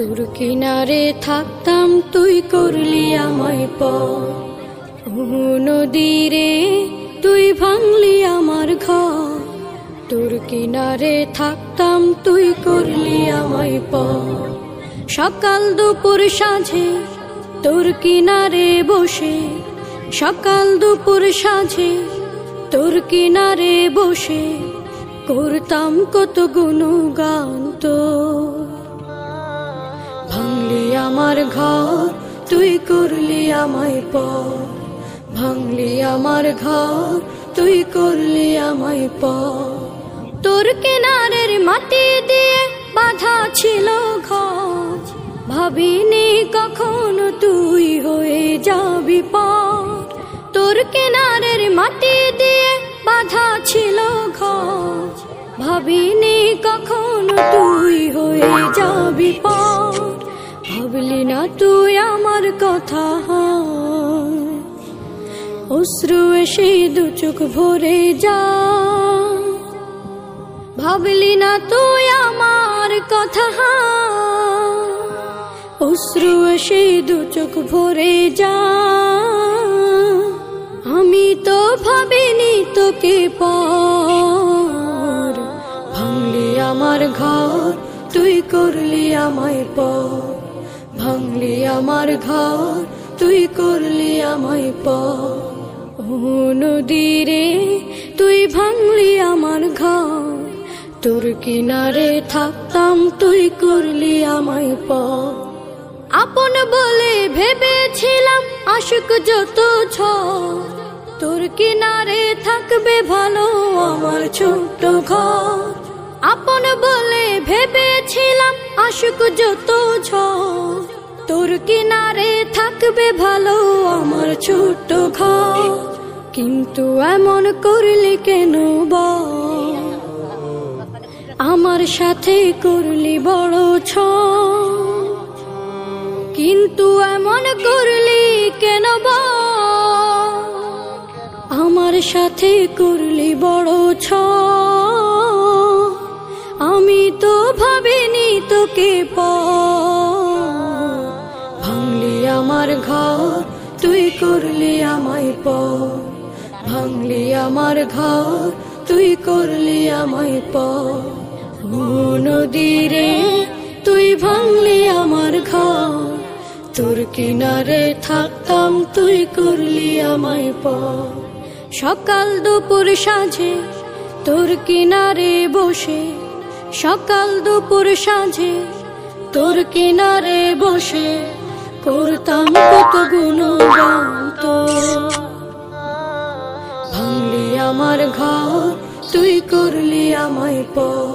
তোর কিনারে থাকতাম তুই করলি আমায় পর। নদীরে তুই ভাঙলি আমার ঘর। তোর কিনারে থাকতাম তুই করলি আমায় পর। সকাল দুপুর সাঁঝে তোর কিনারে বসে, সকাল দুপুর সাঁঝে তোর কিনারে বসে করতাম কত গুণগান তোর। ভাঙলি আমার ঘর তুই করলি আমায় পর। ভাঙলি আমার ঘর তুই করলি আমায় পর। তোর কিনারের মাটি দিয়ে বাঁধা ছিল ঘর। ভাবিনি কখনো তুই হয়ে যাবি পার। তোর কিনারের মাটি দিয়ে বাঁধা ছিল ঘর। ভাবিনি কখনো তুই হয়ে যাবি পার। ভাবলি না তুই আমার কথা, অশ্রু এসে দু চোখ ভরে যা। ভাবলি না তুই আমার কথা, অশ্রু এসে দু চোখ ভরে যা। আমি তো ভাবিনি তোকে পর। ভাঙলি আমার ঘর তুই করলি আমায় পর। ভাঙলি আমার ঘর তুই করলি আমায় পর। নদীরে তুই ভাঙলি আমার ঘর। তোর কিনারে থাকতাম তুই করলি আমায় পর। আপন বলে ভেবেছিলাম আশুক যত ঝড়। তোর কিনারে থাকবে ভালো আমার ছোট্ট ঘর। আপন বলে ভেবেছিলাম আশুক যত ঝড়। তোর কিনারে থাকবে ভালো আমার ছোট্ট ঘর। কিন্তু এমন করলি কেন বল? আমার সাথে করলি বড় ছল। কিন্তু এমন করলি কেন বল? আমার সাথে করলি বড় ছল। আমি তো ভাবিনি তোকে পর। ভাঙলি আমার ঘর তুই করলি আমায় পর। ভাঙলি আমার ঘর তুই করলি আমায় পর। নদীরে তুই ভাঙলি আমার ঘর। তোর কিনারে থাকতাম তুই করলি আমায় পর। সকাল দুপুর সাঁঝে তোর কিনারে বসে, সকাল দুপুর সাঁঝে তোর কিনারে বসে করতাম কত গুণগান তোর। ভাঙলি আমার ঘর তুই করলি আমায় পর।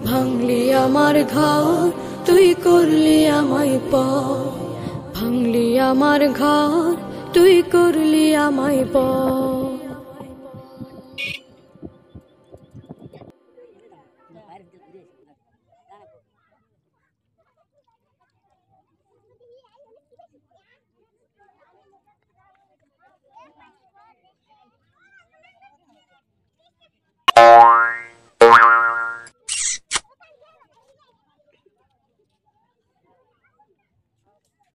ভাঙলি আমার ঘর তুই করলি আমায় পর। ভাঙলি আমার ঘর তুই করলি আমায় পর।